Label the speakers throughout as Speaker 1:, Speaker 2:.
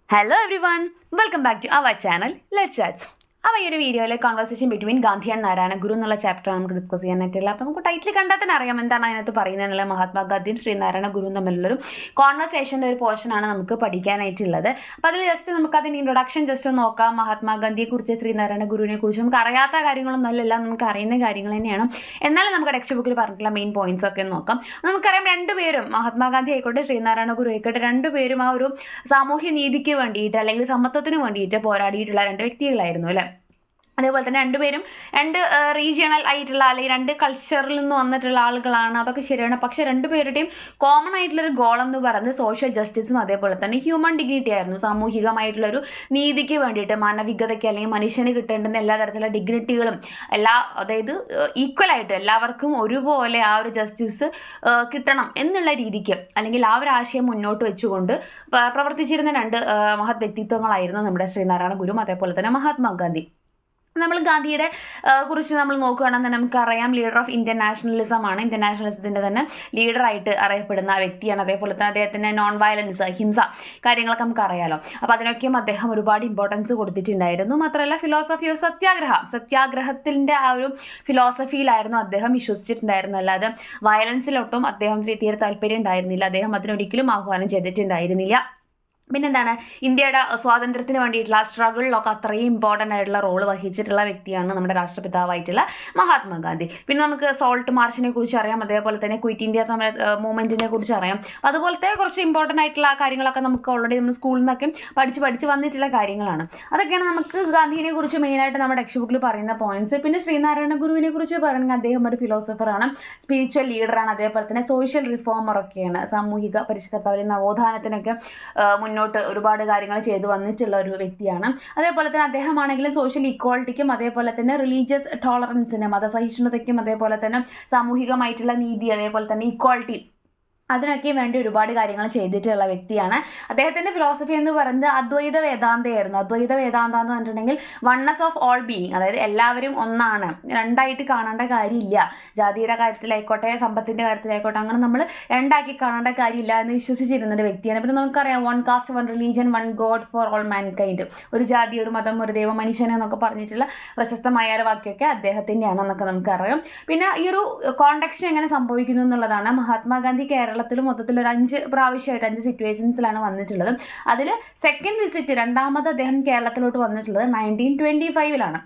Speaker 1: Hello everyone, welcome back to our channel. Let's chat. അപ്പോൾ ഈ ഒരു വീഡിയോയിൽ conversation between Gandhi and Narayana Guru എന്നുള്ള ചാപ്റ്ററാണ് നമുക്ക് ഡിസ്കസ് ചെയ്യാനായിട്ടുള്ളത്. അപ്പോൾ നമുക്ക് ടൈറ്റിൽ കണ്ടാൽ തന്നെ അറിയാം എന്താണ് അതിനകത്ത് പറയുന്നത് എന്നുള്ള. മഹാത്മാഗാന്ധിയും ശ്രീനാരായണ ഗുരുവും തമ്മിലുള്ളൊരു കോൺവെർസേഷൻ്റെ ഒരു പോർഷനാണ് നമുക്ക് പഠിക്കാനായിട്ടുള്ളത്. അപ്പോൾ അതിൽ ജസ്റ്റ് നമുക്കതിൻ്റെ ഇൻട്രൊഡക്ഷൻ ജസ്റ്റ് നോക്കാം. മഹാത്മാഗാന്ധിയെക്കുറിച്ച് ശ്രീനാരായണ ഗുരുവിനെ കുറിച്ച് നമുക്ക് അറിയാത്ത കാര്യങ്ങളൊന്നും അല്ല, നമുക്ക് അറിയുന്ന കാര്യങ്ങൾ തന്നെയാണ്. എന്നാലും നമുക്ക് ടെക്സ്റ്റ് ബുക്കിൽ പറഞ്ഞിട്ടുള്ള മെയിൻ പോയിന്റ്സ് ഒക്കെ നോക്കാം. നമുക്കറിയാം രണ്ടുപേരും, മഹാത്മാഗാന്ധി ആയിക്കോട്ടെ ശ്രീനാരായണ ഗുരു ആയിക്കോട്ടെ, രണ്ടുപേരും ആ ഒരു സാമൂഹ്യ നീതിക്ക് വേണ്ടിയിട്ട് അല്ലെങ്കിൽ സമത്വത്തിന് വേണ്ടിയിട്ട് പോരാടിയിട്ടുള്ള രണ്ട് വ്യക്തികളായിരുന്നു അല്ലേ. അതേപോലെ തന്നെ രണ്ടുപേരും രണ്ട് റീജിയണൽ ആയിട്ടുള്ള അല്ലെങ്കിൽ രണ്ട് കൾച്ചറിൽ നിന്ന് വന്നിട്ടുള്ള ആളുകളാണ്, അതൊക്കെ ശരിയാണ്. പക്ഷെ രണ്ടുപേരുടെയും കോമൺ ആയിട്ടുള്ളൊരു ഗോൾ എന്ന് പറയുന്നത് സോഷ്യൽ ജസ്റ്റിസും അതേപോലെ തന്നെ ഹ്യൂമൻ ഡിഗ്നിറ്റി ആയിരുന്നു. സാമൂഹികമായിട്ടുള്ളൊരു നീതിക്ക് വേണ്ടിയിട്ട്, മാനവികതയ്ക്ക് അല്ലെങ്കിൽ മനുഷ്യന് കിട്ടേണ്ടുന്ന എല്ലാ തരത്തിലുള്ള ഡിഗ്നിറ്റികളും അതായത് ഈക്വലായിട്ട് എല്ലാവർക്കും ഒരുപോലെ ആ ഒരു ജസ്റ്റിസ് കിട്ടണം എന്നുള്ള രീതിക്ക് അല്ലെങ്കിൽ ആ ഒരു ആശയം മുന്നോട്ട് വെച്ചുകൊണ്ട് പ്രവർത്തിച്ചിരുന്ന രണ്ട് മഹത് വ്യക്തിത്വങ്ങളായിരുന്നു നമ്മുടെ ശ്രീനാരായണ ഗുരുവും അതേപോലെ തന്നെ മഹാത്മാഗാന്ധി. നമ്മൾ ഗാന്ധിയുടെ കുറിച്ച് നമ്മൾ നോക്കുകയാണെന്ന് നമുക്കറിയാം, ലീഡർ ഓഫ് ഇന്ത്യൻ നാഷണലിസം ആണ്. ഇന്ത്യൻ നാഷണലിസത്തിൻ്റെ തന്നെ ലീഡറായിട്ട് അറിയപ്പെടുന്ന വ്യക്തിയാണ്. അതേപോലെ തന്നെ അദ്ദേഹത്തിൻ്റെ നോൺ വയലൻസ്, അഹിംസ കാര്യങ്ങളൊക്കെ നമുക്ക് അറിയാലോ. അപ്പോൾ അതിനൊക്കെയും അദ്ദേഹം ഒരുപാട് ഇമ്പോർട്ടൻസ് കൊടുത്തിട്ടുണ്ടായിരുന്നു. മാത്രമല്ല ഫിലോസഫി ഓഫ് സത്യാഗ്രഹത്തിൻ്റെ ആ ഒരു ഫിലോസഫിയിലായിരുന്നു അദ്ദേഹം വിശ്വസിച്ചിട്ടുണ്ടായിരുന്നു. അല്ലാതെ വയലൻസിലൊട്ടും അദ്ദേഹം തീരെ താല്പര്യം ഉണ്ടായിരുന്നില്ല. അദ്ദേഹം അതിനൊരിക്കലും ആഹ്വാനം ചെയ്തിട്ടുണ്ടായിരുന്നില്ല. പിന്നെന്താണ്, ഇന്ത്യയുടെ സ്വാതന്ത്ര്യത്തിന് വേണ്ടിയിട്ടുള്ള സ്ട്രഗിളിലൊക്കെ അത്രയും ഇമ്പോർട്ടൻ്റ് ആയിട്ടുള്ള റോള് വഹിച്ചിട്ടുള്ള വ്യക്തിയാണ് നമ്മുടെ രാഷ്ട്രപിതാവായിട്ടുള്ള മഹാത്മാഗാന്ധി. പിന്നെ നമുക്ക് സോൾട്ട് മാർച്ചിനെ കുറിച്ച് അറിയാം, അതേപോലെ തന്നെ ക്വിറ്റ് ഇന്ത്യ മൂവ്മെൻറ്റിനെ കുറിച്ച് അറിയാം. അതുപോലത്തെ കുറച്ച് ഇമ്പോർട്ടൻ്റ് ആയിട്ടുള്ള കാര്യങ്ങളൊക്കെ നമുക്ക് ഓൾറെഡി നമ്മൾ സ്കൂളിൽ നിന്നൊക്കെ പഠിച്ച് വന്നിട്ടുള്ള കാര്യങ്ങളാണ്. അതൊക്കെയാണ് നമുക്ക് ഗാന്ധിനെ കുറിച്ച് മെയിനായിട്ട് നമ്മുടെ ടെക്സ്റ്റ് ബുക്കിൽ പറയുന്ന പോയിന്റ്സ്. പിന്നെ ശ്രീനാരായണ ഗുരുവിനെ കുറിച്ച് പറയുകയാണെങ്കിൽ അദ്ദേഹം ഒരു ഫിലോസഫറാണ്, സ്പിരിച്വൽ ലീഡറാണ്, അതേപോലെ തന്നെ സോഷ്യൽ റിഫോമറൊക്കെയാണ്. സാമൂഹിക പരിഷ്കർത്താവ്, നവോത്ഥാനത്തിനൊക്കെ മുന്നോട്ട് ഒരുപാട് കാര്യങ്ങൾ ചെയ്തു വന്നിട്ടുള്ള ഒരു വ്യക്തിയാണ്. അതേപോലെ തന്നെ അദ്ദേഹമാണെങ്കിലും സോഷ്യൽ ഇക്വാളിറ്റിക്കും അതേപോലെ തന്നെ റിലീജിയസ് ടോളറൻസിനും മതസഹിഷ്ണുതയ്ക്കും അതേപോലെ തന്നെ സാമൂഹികമായിട്ടുള്ള നീതി അതേപോലെ തന്നെ ഇക്വാളിറ്റി അതിനൊക്കെ വേണ്ടി ഒരുപാട് കാര്യങ്ങൾ ചെയ്തിട്ടുള്ള വ്യക്തിയാണ്. അദ്ദേഹത്തിൻ്റെ ഫിലോസഫി എന്ന് പറയുന്നത് അദ്വൈത വേദാന്തയായിരുന്നു. അദ്വൈത വേദാന്ത എന്ന് പറഞ്ഞിട്ടുണ്ടെങ്കിൽ വണ്ണസ് ഓഫ് ഓൾ ബീയിങ്, അതായത് എല്ലാവരും ഒന്നാണ്, രണ്ടായിട്ട് കാണേണ്ട കാര്യമില്ല. ജാതിയുടെ കാര്യത്തിലായിക്കോട്ടെ സമ്പത്തിൻ്റെ കാര്യത്തിലായിക്കോട്ടെ അങ്ങനെ നമ്മൾ രണ്ടാക്കി കാണേണ്ട കാര്യമില്ല എന്ന് വിശ്വസിച്ചിരുന്നൊരു വ്യക്തിയാണ്. പിന്നെ നമുക്കറിയാം one cast one religion one God for all mankind, ഒരു ജാതി ഒരു മതം ഒരു ദൈവം മനുഷ്യൻ എന്നൊക്കെ പറഞ്ഞിട്ടുള്ള പ്രശസ്തമായ ഒരു വാക്യമൊക്കെ അദ്ദേഹത്തിൻ്റെയാണെന്നൊക്കെ നമുക്കറിയാം. പിന്നെ ഈ ഒരു കോണ്ടക്ഷൻ എങ്ങനെ സംഭവിക്കുന്നു എന്നുള്ളതാണ്. മഹാത്മാഗാന്ധി കേരളത്തിൽ മൊത്തത്തിൽ ഒരു 5 പ്രാവശ്യമായിട്ട് 5 സിറ്റുവേഷൻസിലാണ് വന്നിട്ടുള്ളത്. അതിൽ സെക്കൻഡ് വിസിറ്റ്, രണ്ടാമത് അദ്ദേഹം കേരളത്തിലോട്ട് വന്നിട്ടുള്ളത് 1925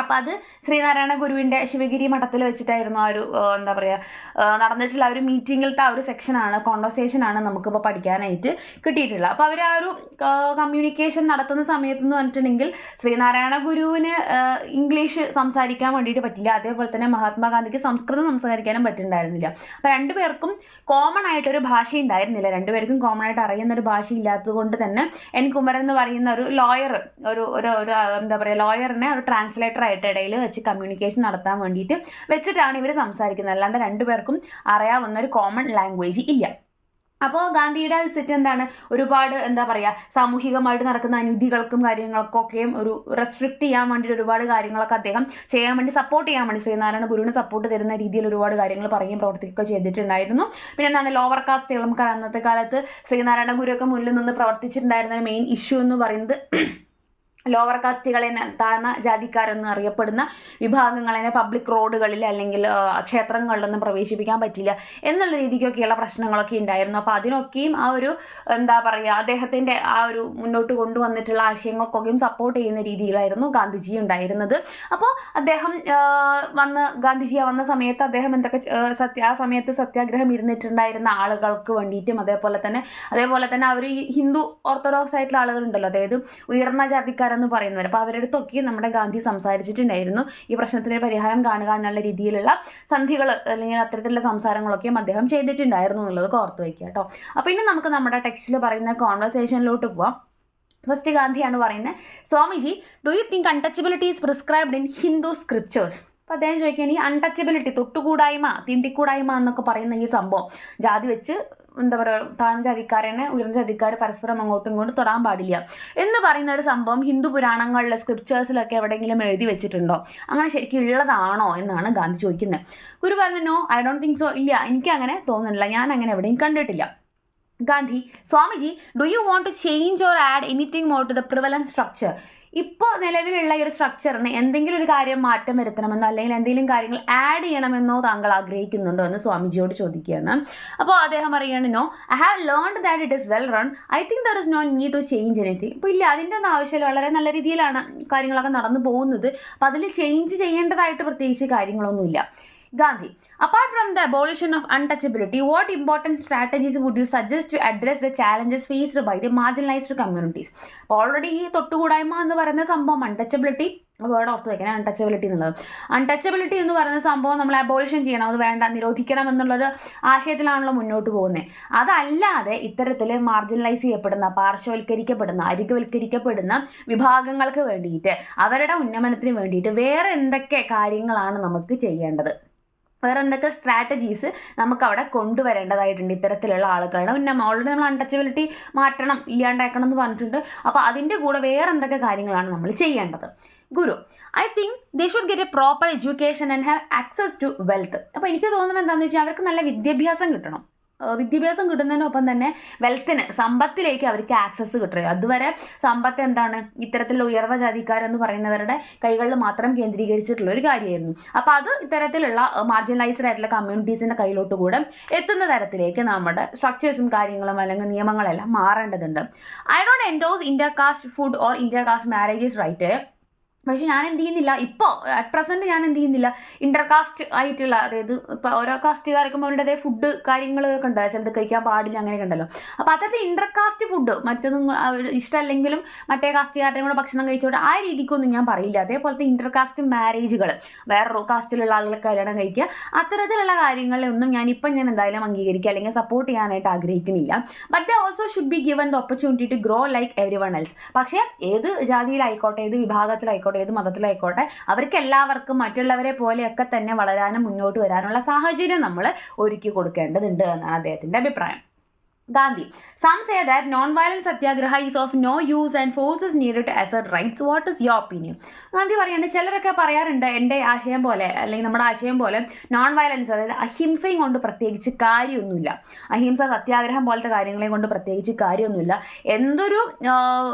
Speaker 1: അപ്പോൾ അത് ശ്രീനാരായണ ഗുരുവിൻ്റെ ശിവഗിരി മഠത്തിൽ വെച്ചിട്ടായിരുന്നു ആ ഒരു എന്താ പറയുക നടന്നിട്ടുള്ള ആ ഒരു മീറ്റിങ്ങിലത്തെ ആ ഒരു സെക്ഷനാണ്, കോൺവെർസേഷനാണ് നമുക്കിപ്പോൾ പഠിക്കാനായിട്ട് കിട്ടിയിട്ടുള്ളത്. അപ്പോൾ അവർ ആ ഒരു കമ്മ്യൂണിക്കേഷൻ നടത്തുന്ന സമയത്തെന്ന് പറഞ്ഞിട്ടുണ്ടെങ്കിൽ ശ്രീനാരായണ ഗുരുവിന് ഇംഗ്ലീഷ് സംസാരിക്കാൻ വേണ്ടിയിട്ട് പറ്റില്ല, അതേപോലെ തന്നെ മഹാത്മാഗാന്ധിക്ക് സംസ്കൃതം സംസാരിക്കാനും പറ്റുന്നുണ്ടായിരുന്നില്ല. അപ്പോൾ രണ്ടുപേർക്കും കോമൺ ആയിട്ടൊരു ഭാഷ ഉണ്ടായിരുന്നില്ല, രണ്ടുപേർക്കും കോമൺ ആയിട്ട് അറിയുന്ന ഒരു ഭാഷ ഇല്ലാത്തത് കൊണ്ട് തന്നെ എൻ കുമരൻ എന്ന് പറയുന്ന ഒരു ലോയർ, ഒരു എന്താ പറയുക ലോയറിനെ ഒരു ട്രാൻസ്ലേറ്റർ ആയിട്ട് ഇടയിൽ വെച്ച് കമ്മ്യൂണിക്കേഷൻ നടത്താൻ വേണ്ടിയിട്ട് വെച്ചിട്ടാണ് ഇവർ സംസാരിക്കുന്നത്. അല്ലാണ്ട് രണ്ടുപേർക്കും അറിയാവുന്ന ഒരു കോമൺ ലാംഗ്വേജ് ഇല്ല. അപ്പോൾ ഗാന്ധിയുടെ വിസിറ്റ് എന്താണ്, ഒരുപാട് എന്താ പറയുക സാമൂഹികമായിട്ട് നടക്കുന്ന അനീതികൾക്കും കാര്യങ്ങൾക്കൊക്കെയും ഒരു റെസ്ട്രിക്റ്റ് ചെയ്യാൻ വേണ്ടിയിട്ട് ഒരുപാട് കാര്യങ്ങളൊക്കെ അദ്ദേഹം ചെയ്യാൻ വേണ്ടി സപ്പോർട്ട് ചെയ്യാൻ വേണ്ടി ശ്രീനാരായണ ഗുരുവിന് സപ്പോർട്ട് തരുന്ന രീതിയിൽ ഒരുപാട് കാര്യങ്ങൾ പറയുകയും പ്രവർത്തിക്കുകയൊക്കെ ചെയ്തിട്ടുണ്ടായിരുന്നു. പിന്നെ എന്താണ് ലോവർ കാസ്റ്റുകൾ, നമുക്ക് അന്നത്തെ കാലത്ത് ശ്രീനാരായണ ഗുരുവൊക്കെ മുന്നിൽ നിന്ന് പ്രവർത്തിച്ചിട്ടുണ്ടായിരുന്ന മെയിൻ ഇഷ്യൂ എന്ന് പറയുന്നത് ലോവർ കാസ്റ്റുകളെ, താഴ്ന്ന ജാതിക്കാരെന്ന് അറിയപ്പെടുന്ന വിഭാഗങ്ങളെ പബ്ലിക് റോഡുകളിൽ അല്ലെങ്കിൽ ക്ഷേത്രങ്ങളിലൊന്നും പ്രവേശിപ്പിക്കാൻ പറ്റില്ല എന്നുള്ള രീതിക്കൊക്കെയുള്ള പ്രശ്നങ്ങളൊക്കെ ഉണ്ടായിരുന്നു. അപ്പോൾ അതിനൊക്കെയും ആ ഒരു എന്താ പറയുക അദ്ദേഹത്തിൻ്റെ ആ ഒരു മുന്നോട്ട് കൊണ്ടുവന്നിട്ടുള്ള ആശയങ്ങൾക്കൊക്കെയും സപ്പോർട്ട് ചെയ്യുന്ന രീതിയിലായിരുന്നു ഗാന്ധിജി ഉണ്ടായിരുന്നത്. അപ്പോൾ അദ്ദേഹം ഗാന്ധിജി വന്ന സമയത്ത് അദ്ദേഹം എന്തൊക്കെ ആ സമയത്ത് സത്യാഗ്രഹം ഇരുന്നിട്ടുണ്ടായിരുന്ന ആളുകൾക്ക് വേണ്ടിയിട്ടും അതേപോലെ തന്നെ അവർ ഈ ഹിന്ദു ഓർത്തഡോക്സ് ആയിട്ടുള്ള ആളുകളുണ്ടല്ലോ, അതായത് ഉയർന്ന ജാതിക്കാരെന്ന് പറയുന്നവർ, അപ്പോൾ അവരുടെ അടുത്തൊക്കെ നമ്മുടെ ഗാന്ധി സംസാരിച്ചിട്ടുണ്ടായിരുന്നു. ഈ പ്രശ്നത്തിന് പരിഹാരം കാണുക എന്നുള്ള രീതിയിലുള്ള സന്ധികൾ അല്ലെങ്കിൽ അത്തരത്തിലുള്ള സംസാരങ്ങളൊക്കെയും അദ്ദേഹം ചെയ്തിട്ടുണ്ടായിരുന്നു എന്നുള്ളത് ഓർത്ത് വയ്ക്കുക കേട്ടോ. അപ്പോൾ ഇനി നമുക്ക് നമ്മുടെ ടെക്സ്റ്റിൽ പറയുന്ന കോൺവെർസേഷനിലോട്ട് പോവാം. ഫസ്റ്റ് ഗാന്ധിയാണ് പറയുന്നത്, Swamiji do you think untouchability is prescribed in Hindu scriptures? അപ്പോൾ അദ്ദേഹം ചോദിക്കുകയാണ് ഈ അൺടച്ചബിലിറ്റി, തൊട്ടുകൂടായ്മ തീണ്ടിക്കൂടായ്മ എന്നൊക്കെ പറയുന്ന ഈ സംഭവം, ജാതി വെച്ച് എന്താ പറയുക താഴ്ന്ന ജാതിക്കാരനെ ഉയർന്ന ജാതിക്കാർ പരസ്പരം അങ്ങോട്ടും ഇങ്ങോട്ടും തൊടാൻ പാടില്ല എന്ന് പറയുന്ന ഒരു സംഭവം ഹിന്ദു പുരാണങ്ങളിലെ സ്ക്രിപ്റ്റേഴ്സിലൊക്കെ എവിടെയെങ്കിലും എഴുതി വെച്ചിട്ടുണ്ടോ, അങ്ങനെ ശരിക്കും ഉള്ളതാണോ എന്നാണ് ഗാന്ധി ചോദിക്കുന്നത്. ഗുരു പറഞ്ഞു no I don't think so, ഇല്ല എനിക്ക് അങ്ങനെ തോന്നുന്നില്ല, ഞാൻ അങ്ങനെ എവിടെയും കണ്ടിട്ടില്ല. Gandhi, Swamiji, do you want to change or add anything more to the prevalent structure? ഇപ്പോൾ നിലവിലുള്ള ഈ ഒരു സ്ട്രക്ചറിന് എന്തെങ്കിലും ഒരു കാര്യം മാറ്റം വരുത്തണമെന്നോ അല്ലെങ്കിൽ എന്തെങ്കിലും കാര്യങ്ങൾ ആഡ് ചെയ്യണമെന്നോ താങ്കൾ ആഗ്രഹിക്കുന്നുണ്ടോ എന്ന് സ്വാമിജിയോട് ചോദിക്കുകയാണ്. അപ്പോൾ അദ്ദേഹം പറയുകയാണ്, no, I have learned that it is well run, I think there is no need to change anything. ഇപ്പോൾ ഇല്ല, അതിൻ്റെ ഒന്നും ആവശ്യമില്ല, വളരെ നല്ല രീതിയിലാണ് കാര്യങ്ങളൊക്കെ നടന്നു പോകുന്നത്, അപ്പോൾ അതിൽ ചേഞ്ച് ചെയ്യേണ്ടതായിട്ട് പ്രത്യേകിച്ച് കാര്യങ്ങളൊന്നുമില്ല. Gandhi, apart from the abolition of untouchability, what important strategies would you suggest to address the challenges faced by the marginalized communities? Already ഈ തൊട്ടുകൂടായ്മ എന്ന് പറയുന്ന സംഭവം, അൺടച്ചബിലിറ്റി, വേർഡ് ഓർത്ത് വെക്കണം, അൺടച്ചബിലിറ്റി എന്നുള്ളത്. അൺടച്ചബിലിറ്റി എന്ന് പറയുന്ന സംഭവം നമ്മൾ അബോളിഷൻ ചെയ്യണം, അത് വേണ്ട, നിരോധിക്കണം എന്നുള്ളൊരു ആശയത്തിലാണല്ലോ മുന്നോട്ട് പോകുന്നത്. അതല്ലാതെ ഇത്തരത്തിൽ മാർജിനലൈസ് ചെയ്യപ്പെടുന്ന, പാർശ്വവൽക്കരിക്കപ്പെടുന്ന, അരികുവൽക്കരിക്കപ്പെടുന്ന വിഭാഗങ്ങൾക്ക് വേണ്ടിയിട്ട്, അവരുടെ ഉന്നമനത്തിന് വേണ്ടിയിട്ട് വേറെ എന്തൊക്കെ കാര്യങ്ങളാണ് നമുക്ക് ചെയ്യേണ്ടത്, വേറെ എന്തൊക്കെ സ്ട്രാറ്റജീസ് നമുക്ക് അവിടെ കൊണ്ടുവരേണ്ടതായിട്ടുണ്ട് ഇത്തരത്തിലുള്ള ആളുകളുടെ ഉന്നമനം? ഓൾറെഡി നമ്മൾ അൺടച്ചബിലിറ്റി മാറ്റണം, ഇല്ലാണ്ടാക്കണം എന്ന് പറഞ്ഞിട്ടുണ്ട്. അപ്പോൾ അതിൻ്റെ കൂടെ വേറെ എന്തൊക്കെ കാര്യങ്ങളാണ് നമ്മൾ ചെയ്യേണ്ടത്? Guru, I think they should get a proper education and have access to wealth. അപ്പോൾ എനിക്ക് തോന്നുന്നത് എന്താണെന്ന് വെച്ചാൽ അവർക്ക് നല്ല വിദ്യാഭ്യാസം കിട്ടണം. വിദ്യാഭ്യാസം കിട്ടുന്നതിനൊപ്പം തന്നെ വെൽത്തിന്, സമ്പത്തിലേക്ക് അവർക്ക് ആക്സസ് കിട്ടരുത്. അതുവരെ സമ്പത്ത് എന്താണ്, ഇത്തരത്തിലുള്ള ഉയർന്ന ജാതിക്കാരെന്ന് പറയുന്നവരുടെ കൈകളിൽ മാത്രം കേന്ദ്രീകരിച്ചിട്ടുള്ള ഒരു കാര്യമായിരുന്നു. അപ്പോൾ അത് ഇത്തരത്തിലുള്ള മാർജിനലൈസ്ഡ് ആയിട്ടുള്ള കമ്മ്യൂണിറ്റീസിൻ്റെ കയ്യിലോട്ട് കൂടെ എത്തുന്ന തരത്തിലേക്ക് നമ്മുടെ സ്ട്രക്ചേഴ്സും കാര്യങ്ങളും അല്ലെങ്കിൽ നിയമങ്ങളെല്ലാം മാറേണ്ടതുണ്ട്. I don't endorse inter caste food or inter caste marriages right. പക്ഷേ ഞാൻ എന്ത് ചെയ്യുന്നില്ല, ഇപ്പോൾ അറ്റ് പ്രസൻറ്റ് ഞാൻ എന്ത് ചെയ്യുന്നില്ല, ഇൻ്റർകാസ്റ്റ് ആയിട്ടുള്ള, അതായത് ഇപ്പോൾ ഓരോ കാസ്റ്റുകാർക്കും അവരുടേതായ ഫുഡ് കാര്യങ്ങളൊക്കെ ഉണ്ട്, ചിലത് കഴിക്കാൻ പാടില്ല, അങ്ങനെയൊക്കെ ഉണ്ടല്ലോ. അപ്പോൾ അത്തരത്തിൽ ഇൻ്റർകാസ്റ്റ് ഫുഡ് മറ്റൊന്നും ഇഷ്ടമല്ലെങ്കിലും മറ്റേ കാസ്റ്റുകാരുടെയും കൂടെ ഭക്ഷണം കഴിച്ചോട്ടെ, ആ രീതിക്കൊന്നും ഞാൻ പറയില്ല. അതേപോലത്തെ ഇൻ്റർകാസ്റ്റ് മാരേജുകൾ, വേറൊരു കാസ്റ്റിലുള്ള ആളുകളെ കല്യാണം കഴിക്കുക, അത്തരത്തിലുള്ള കാര്യങ്ങളൊന്നും ഞാൻ എന്തായാലും അംഗീകരിക്കുക അല്ലെങ്കിൽ സപ്പോർട്ട് ചെയ്യാനായിട്ട് ആഗ്രഹിക്കുന്നില്ല. But they also should be given the opportunity to grow like everyone else. പക്ഷേ ഏത് ജാതിയിലായിക്കോട്ടെ, ഏത് വിഭാഗത്തിലായിക്കോട്ടെ, ഏത് മതത്തിലായിക്കോട്ടെ, അവർക്ക് എല്ലാവർക്കും മറ്റുള്ളവരെ പോലെയൊക്കെ തന്നെ വളരാനും മുന്നോട്ട് വരാനുള്ള സാഹചര്യം നമ്മൾ ഒരുക്കി കൊടുക്കേണ്ടതുണ്ട് എന്നാണ് അദ്ദേഹത്തിൻ്റെ അഭിപ്രായം. Gandhi, some say that non-violent satyagraha is of no use and force is needed to assert rights. What is your opinion? Gandhi പറയുന്നത്, ചിലരൊക്കെ പറയാറുണ്ട് എൻ്റെ ആശയം പോലെ അല്ലെങ്കിൽ നമ്മുടെ ആശയം പോലെ നോൺ വയലൻസ്, അതായത് അഹിംസയും കൊണ്ട് പ്രത്യേകിച്ച് കാര്യമൊന്നുമില്ല, അഹിംസ സത്യാഗ്രഹം പോലത്തെ കാര്യങ്ങളെ കൊണ്ട് പ്രത്യേകിച്ച് കാര്യമൊന്നുമില്ല. എന്തൊരു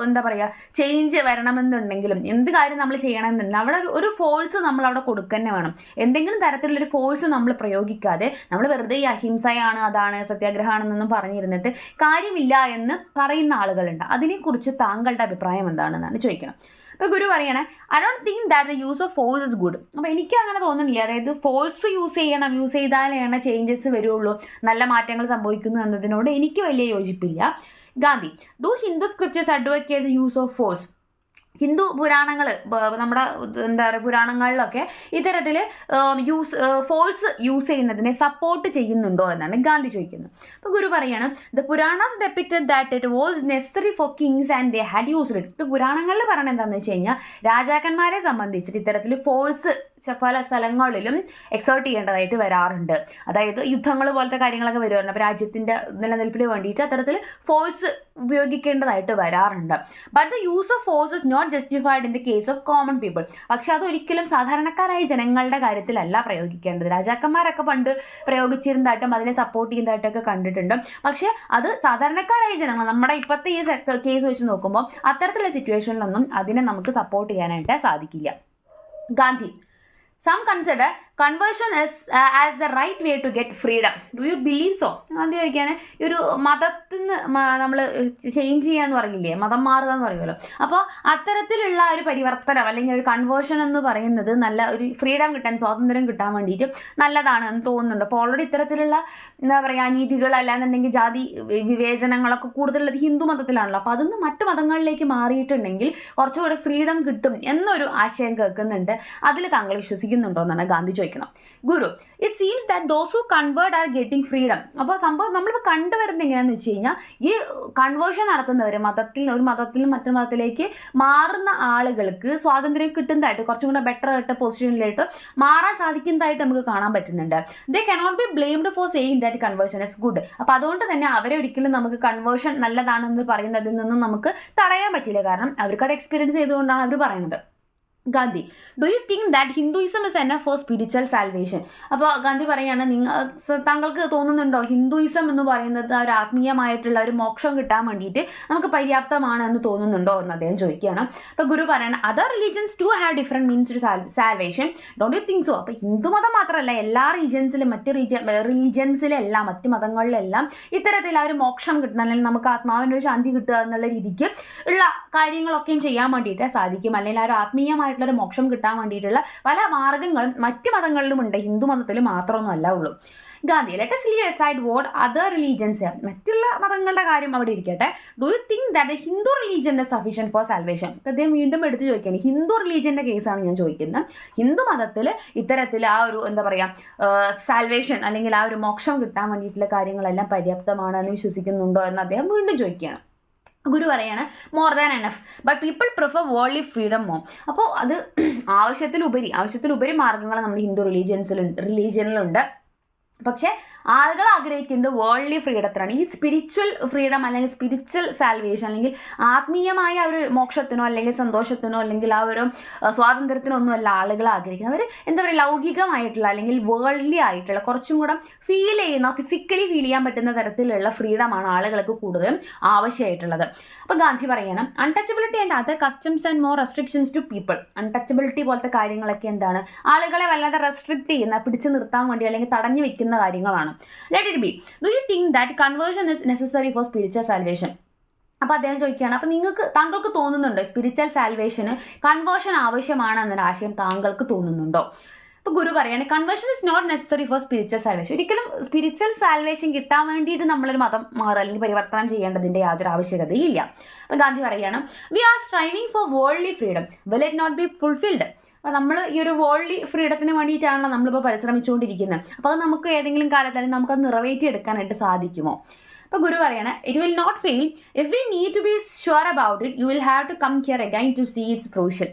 Speaker 1: എന്താ പറയുക, ചേഞ്ച് വരണമെന്നുണ്ടെങ്കിലും എന്ത് കാര്യം നമ്മൾ ചെയ്യണമെന്നുണ്ടെങ്കിലും അവിടെ ഒരു ഫോഴ്സ് നമ്മൾ അവിടെ കൊടുക്കുക തന്നെ വേണം. എന്തെങ്കിലും തരത്തിലുള്ളൊരു ഫോഴ്സ് നമ്മൾ പ്രയോഗിക്കാതെ നമ്മൾ വെറുതെ ഈ അഹിംസയാണ്, അതാണ്, സത്യാഗ്രഹമാണെന്നൊന്നും പറഞ്ഞിരുന്നിട്ട് കാര്യമില്ല എന്ന് പറയുന്ന ആളുകളുണ്ട്. അതിനെക്കുറിച്ച് താങ്കളുടെ അഭിപ്രായം എന്താണെന്നാണ് ചോദിക്കണം. അപ്പോൾ ഗുരു പറയണേ, I don't think that the use of force is good. അപ്പോൾ എനിക്ക് അങ്ങനെ തോന്നുന്നില്ല. അതായത് ഫോഴ്സ് യൂസ് ചെയ്താലാണ് ചേഞ്ചസ് വരുള്ളൂ, നല്ല മാറ്റങ്ങൾ സംഭവിക്കുന്നു എന്നതിനോട് എനിക്ക് വലിയ യോജിപ്പില്ല. Gandhi, do Hindu scriptures advocate the use of force? Hindu പുരാണങ്ങൾ, നമ്മുടെ എന്താ പറയുക, പുരാണങ്ങളിലൊക്കെ ഇത്തരത്തിൽ ഫോഴ്സ് യൂസ് ചെയ്യുന്നതിനെ സപ്പോർട്ട് ചെയ്യുന്നുണ്ടോ എന്നാണ് ഗാന്ധി ചോദിക്കുന്നത്. അപ്പോൾ ഗുരു പറയാണ്, the Puranas depicted that it was necessary four Kings and they had used it. ഇപ്പോൾ പുരാണങ്ങളിൽ പറയുന്നത് എന്താണെന്ന് വെച്ച് കഴിഞ്ഞാൽ രാജാക്കന്മാരെ സംബന്ധിച്ചിട്ട് ഇത്തരത്തിൽ ഫോഴ്സ് പല സ്ഥലങ്ങളിലും എക്സേർട്ട് ചെയ്യേണ്ടതായിട്ട് വരാറുണ്ട്. അതായത് യുദ്ധങ്ങൾ പോലത്തെ കാര്യങ്ങളൊക്കെ വരുമായിരുന്നു. അപ്പോൾ രാജ്യത്തിൻ്റെ നിലനിൽപ്പിന് വേണ്ടിയിട്ട് അത്തരത്തിൽ ഫോഴ്സ് ഉപയോഗിക്കേണ്ടതായിട്ട് വരാറുണ്ട്. But the use of force is not justified in the case of common people. പക്ഷേ അതൊരിക്കലും സാധാരണക്കാരായ ജനങ്ങളുടെ കാര്യത്തിലല്ല പ്രയോഗിക്കേണ്ടത്. രാജാക്കന്മാരൊക്കെ പണ്ട് പ്രയോഗിച്ചിരുന്നതായിട്ടും അതിനെ സപ്പോർട്ട് ചെയ്യുന്നതായിട്ടൊക്കെ കണ്ടിട്ടുണ്ട്. പക്ഷേ അത് സാധാരണക്കാരായ ജനങ്ങൾ, നമ്മുടെ ഇപ്പോഴത്തെ ഈ കേസ് വെച്ച് നോക്കുമ്പോൾ അത്തരത്തിലുള്ള സിറ്റുവേഷനിലൊന്നും അതിനെ നമുക്ക് സപ്പോർട്ട് ചെയ്യാനായിട്ട് സാധിക്കില്ല. Gandhi, some consider conversion as the right way to get freedom. Do you believe so? Gandhi ചോദിക്കുകയാണ്, ഈ ഒരു മതത്തിൽ നിന്ന് നമ്മൾ ചേഞ്ച് ചെയ്യാന്ന് പറയില്ലേ, മതം മാറുക എന്ന് പറയുമല്ലോ. അപ്പോൾ അത്തരത്തിലുള്ള ഒരു പരിവർത്തനം അല്ലെങ്കിൽ ഒരു കൺവേർഷൻ എന്ന് പറയുന്നത് നല്ല ഒരു ഫ്രീഡം കിട്ടാൻ, സ്വാതന്ത്ര്യം കിട്ടാൻ വേണ്ടിയിട്ട് നല്ലതാണ് എന്ന് തോന്നുന്നുണ്ട്. അപ്പോൾ ഓൾറെഡി ഇത്തരത്തിലുള്ള എന്താ പറയുക നീതികൾ അല്ലാന്നുണ്ടെങ്കിൽ ജാതി വിവേചനങ്ങളൊക്കെ കൂടുതലുള്ളത് ഹിന്ദു മതത്തിലാണല്ലോ. അപ്പോൾ അതൊന്ന് മറ്റു മതങ്ങളിലേക്ക് മാറിയിട്ടുണ്ടെങ്കിൽ കുറച്ചുകൂടെ ഫ്രീഡം കിട്ടും എന്നൊരു ആശയം കേൾക്കുന്നുണ്ട്. അതിൽ താങ്കൾ വിശ്വസിക്കുന്നുണ്ടോ എന്നാണ് ഗാന്ധി ചോദിക്കുന്നത്. Guru, it seems that those who convert are getting freedom. അപ്പോൾ സംഭവം നമ്മളിപ്പോൾ കണ്ടുവരുന്നത് എങ്ങനെയാണെന്ന് വെച്ച് കഴിഞ്ഞാൽ ഈ കൺവേർഷൻ നടത്തുന്നവർ, ഒരു മതത്തിൽ നിന്ന് മറ്റൊരു മതത്തിലേക്ക് മാറുന്ന ആളുകൾക്ക് സ്വാതന്ത്ര്യം കിട്ടുന്നതായിട്ട്, കുറച്ചും കൂടെ ബെറ്റർ ആയിട്ട് പൊസിഷനിലായിട്ട് മാറാൻ സാധിക്കുന്നതായിട്ട് നമുക്ക് കാണാൻ പറ്റുന്നുണ്ട്. They cannot be blamed for saying that conversion is good. അപ്പോൾ അതുകൊണ്ട് തന്നെ അവരെ ഒരിക്കലും നമുക്ക് കൺവേർഷൻ നല്ലതാണെന്ന് പറയുന്നതിൽ നിന്നും നമുക്ക് തടയാൻ പറ്റില്ല. കാരണം അവർക്കത് എക്സ്പീരിയൻസ് ചെയ്തുകൊണ്ടാണ് അവർ പറയുന്നത്. Gandhi, do you think that Hinduism is enough four spiritual salvation? അപ്പോൾ ഗാന്ധി പറയാണ്, താങ്കൾക്ക് തോന്നുന്നുണ്ടോ ഹിന്ദുയിസം എന്ന് പറയുന്നത് ഒരു ആത്മീയമായിട്ടുള്ള ഒരു മോക്ഷം കിട്ടാൻ വേണ്ടിയിട്ട് നമുക്ക് പര്യാപ്തമാണ് എന്ന് തോന്നുന്നുണ്ടോ എന്ന് അദ്ദേഹം ചോദിക്കുകയാണ്. അപ്പോൾ ഗുരു പറയണം, other religions to have different means to salvation, don't you think so? അപ്പോൾ ഹിന്ദുമതം മാത്രമല്ല, എല്ലാ റീജിയൻസിലും മറ്റ് റിലീജിയൻസിലെല്ലാം മറ്റ് മതങ്ങളിലെല്ലാം ഇത്തരത്തിൽ ആ ഒരു മോക്ഷം കിട്ടണം, അല്ലെങ്കിൽ നമുക്ക് ആത്മാവിൻ്റെ ഒരു ശാന്തി കിട്ടുക എന്നുള്ള രീതിക്ക് ഉള്ള കാര്യങ്ങളൊക്കെയും ചെയ്യാൻ വേണ്ടിയിട്ട് സാധിക്കും. അല്ലെങ്കിൽ ആ ഒരു ആത്മീയമായിട്ടുള്ളൊരു മോക്ഷം കിട്ടാൻ വേണ്ടിയിട്ടുള്ള പല മാർഗ്ഗങ്ങളും മറ്റ് മതങ്ങളിലും ഉണ്ട്, ഹിന്ദു മതത്തിൽ മാത്രമൊന്നുമല്ല ഉള്ളൂ. Gandhi, let us leave aside what other religions have. മറ്റുള്ള മതങ്ങളുടെ കാര്യം അവിടെ ഇരിക്കട്ടെ. Do you think that Hindu religion is sufficient four salvation? അദ്ദേഹം വീണ്ടും എടുത്ത് ചോദിക്കുകയാണ്, ഹിന്ദു റിലീജിയൻ്റെ കേസാണ് ഞാൻ ചോദിക്കുന്നത്. ഹിന്ദു മതത്തിൽ ഇത്തരത്തിൽ ആ ഒരു എന്താ പറയുക സാൽവേഷൻ അല്ലെങ്കിൽ ആ ഒരു മോക്ഷം കിട്ടാൻ വേണ്ടിയിട്ടുള്ള കാര്യങ്ങളെല്ലാം പര്യാപ്തമാണ് എന്ന് വിശ്വസിക്കുന്നുണ്ടോ എന്ന് അദ്ദേഹം വീണ്ടും ചോദിക്കുകയാണ്. ഗുരു പറയാണ്, more than enough, but people prefer worldly freedom more. അപ്പോൾ അത് ആവശ്യത്തിലുപരി മാർഗ്ഗങ്ങൾ നമ്മുടെ ഹിന്ദു റിലീജിയനിലുണ്ട്. പക്ഷേ ആളുകൾ ആഗ്രഹിക്കുന്നത് വേൾഡ്ലി ഫ്രീഡത്തിനാണ്. ഈ സ്പിരിച്വൽ ഫ്രീഡം അല്ലെങ്കിൽ സ്പിരിച്വൽ സാൽവേഷൻ അല്ലെങ്കിൽ ആത്മീയമായ ഒരു മോക്ഷത്തിനോ അല്ലെങ്കിൽ സന്തോഷത്തിനോ അല്ലെങ്കിൽ ആ ഒരു സ്വാതന്ത്ര്യത്തിനോ ഒന്നുമല്ല ആളുകൾ ആഗ്രഹിക്കുന്നത്. അവർ എന്താ പറയുക, ലൗകികമായിട്ടുള്ള അല്ലെങ്കിൽ വേൾഡ്ലി ആയിട്ടുള്ള കുറച്ചും കൂടെ ഫീൽ ചെയ്യുന്ന, ഫിസിക്കലി ഫീൽ ചെയ്യാൻ പറ്റുന്ന തരത്തിലുള്ള ഫ്രീഡമാണ് ആളുകൾക്ക് കൂടുതലും ആവശ്യമായിട്ടുള്ളത്. അപ്പോൾ ഗാന്ധി പറയണം, untouchability and other customs and more restrictions to people. Untouchability പോലത്തെ കാര്യങ്ങളൊക്കെ എന്താണ്, ആളുകളെ വല്ലാതെ റെസ്ട്രിക്റ്റ് ചെയ്യുന്ന, പിടിച്ചു നിർത്താൻ വേണ്ടി അല്ലെങ്കിൽ തടഞ്ഞു വെക്കുന്ന കാര്യങ്ങളാണ്. Let it be. Do you think that conversion is necessary for spiritual salvation? അപ്പോൾ അദ്ദേഹം ചോദിക്കുകയാണ്, അപ്പോൾ താങ്കൾക്ക് തോന്നുന്നുണ്ടോ സ്പിരിച്വൽ സാൽവേഷന് കൺവേർഷൻ ആവശ്യമാണെന്നൊരു ആശയം താങ്കൾക്ക് തോന്നുന്നുണ്ടോ? അപ്പോൾ ഗുരു പറയാണ്, conversion is not necessary for spiritual salvation. ഒരിക്കലും സ്പിരിച്വൽ സാൽവേഷൻ കിട്ടാൻ വേണ്ടിയിട്ട് നമ്മളൊരു മതം മാറുക അല്ലെങ്കിൽ പരിവർത്തനം ചെയ്യേണ്ടതിൻ്റെ യാതൊരു ആവശ്യകതയില്ല. അപ്പോൾ ഗാന്ധി പറയുകയാണ്, we are striving for worldly freedom, will it not be fulfilled? അപ്പോൾ നമ്മൾ ഈ ഒരു വേൾഡ്ലി ഫ്രീഡത്തിന് വേണ്ടിയിട്ടാണല്ലോ നമ്മളിപ്പോൾ പരിശ്രമിച്ചുകൊണ്ടിരിക്കുന്നത്. അപ്പോൾ അത് നമുക്ക് ഏതെങ്കിലും കാലത്ത് അല്ലെങ്കിൽ നമുക്കത് നിറവേറ്റിയെടുക്കാനായിട്ട് സാധിക്കുമോ? അപ്പോൾ ഗുരു പറയണേ, it will not fail. If we need to be sure about it, you will have to come here again to see its fruition.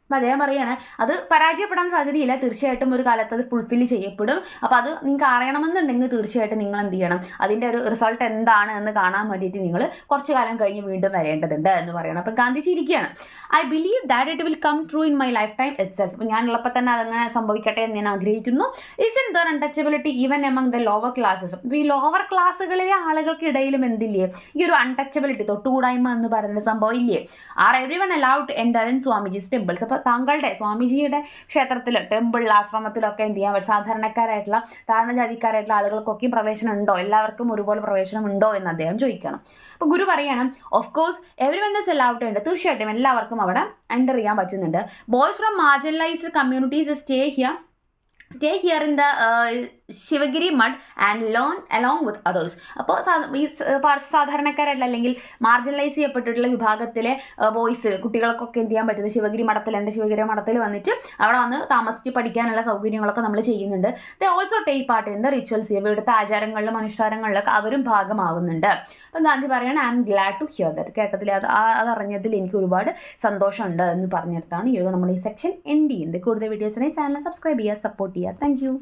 Speaker 1: അപ്പോൾ അദ്ദേഹം പറയുകയാണ്, അത് പരാജയപ്പെടാൻ സാധ്യതയില്ല, തീർച്ചയായിട്ടും ഒരു കാലത്ത് അത് ഫുൾഫിൽ ചെയ്യപ്പെടും. അപ്പോൾ അത് നിങ്ങൾക്ക് അറിയണമെന്നുണ്ടെങ്കിൽ തീർച്ചയായിട്ടും നിങ്ങൾ എന്ത് ചെയ്യണം, അതിൻ്റെ ഒരു റിസൾട്ട് എന്താണ് എന്ന് കാണാൻ വേണ്ടിയിട്ട് നിങ്ങൾ കുറച്ച് കാലം കഴിഞ്ഞ് വീണ്ടും വരേണ്ടതുണ്ട് എന്ന് പറയണം. അപ്പോൾ ഗാന്ധിജി ഇരിക്കുകയാണ്, I believe that it will come true in my life time itself. ഞാനുള്ളപ്പോൾ തന്നെ അതങ്ങനെ സംഭവിക്കട്ടെ എന്ന് ഞാൻ ആഗ്രഹിക്കുന്നു. Is in there untouchability even among the lower classes. അപ്പോൾ ഈ ലോവർ ക്ലാസ്സുകളിലെ ആളുകൾക്കിടയിലും എന്തില്ലേ ഈ ഒരു അൺടച്ചബിലിറ്റി, തൊട്ടുകൂടായ്മ എന്ന് പറയുന്ന സംഭവം ഇല്ലേ? Are every one allowed enter in Swamiji's temples. അപ്പോൾ താങ്കളുടെ സ്വാമിജിയുടെ ക്ഷേത്രത്തിൽ, ടെമ്പിളിൽ, ആശ്രമത്തിലൊക്കെ എന്ത് ചെയ്യാൻ പറ്റും, സാധാരണക്കാരായിട്ടുള്ള താഴ്ന്ന ജാതിക്കാരായിട്ടുള്ള ആളുകൾക്കൊക്കെ പ്രവേശനം ഉണ്ടോ, എല്ലാവർക്കും ഒരുപോലെ പ്രവേശനം ഉണ്ടോ എന്ന് അദ്ദേഹം ചോദിക്കണം. അപ്പോൾ ഗുരു പറയണം, of course every one is allowed ഉണ്ട്, തീർച്ചയായിട്ടും എല്ലാവർക്കും അവിടെ എൻ്റർ ചെയ്യാൻ പറ്റുന്നുണ്ട്. Boys from marginalised communities stay here in the Sivagiri mud and learn along with others. അപ്പോൾ ഈ സാധാരണക്കാരായിട്ടുള്ള അല്ലെങ്കിൽ മാർജിനലൈസ് ചെയ്യപ്പെട്ടിട്ടുള്ള വിഭാഗത്തിലെ ബോയ്സ്, കുട്ടികൾക്കൊക്കെ എന്ത് ചെയ്യാൻ പറ്റുന്നത്, ശിവഗിരി മഠത്തിൽ വന്നിട്ട് അവിടെ വന്ന് താമസിച്ച് പഠിക്കാനുള്ള സൗകര്യങ്ങളൊക്കെ നമ്മൾ ചെയ്യുന്നുണ്ട്. They also take part in the rituals. ഇവിടുത്തെ ആചാരങ്ങളിലും അനുഷ്ഠാനങ്ങളിലൊക്കെ അവരും ഭാഗമാകുന്നുണ്ട്. അപ്പം ഗാന്ധി പറയണം, I am glad to hear that. കേട്ടതിൽ അതറിഞ്ഞതിൽ എനിക്ക് ഒരുപാട് സന്തോഷമുണ്ട് എന്ന് പറഞ്ഞിടത്താണ് ഈ ഒരു നമ്മൾ ഈ സെക്ഷൻ എൻഡ് ചെയ്യുന്നത്. കൂടുതൽ വീഡിയോസിനെ ചാനൽ സബ്സ്ക്രൈബ് ചെയ്യുക, സപ്പോർട്ട് ചെയ്യുക. Thank you.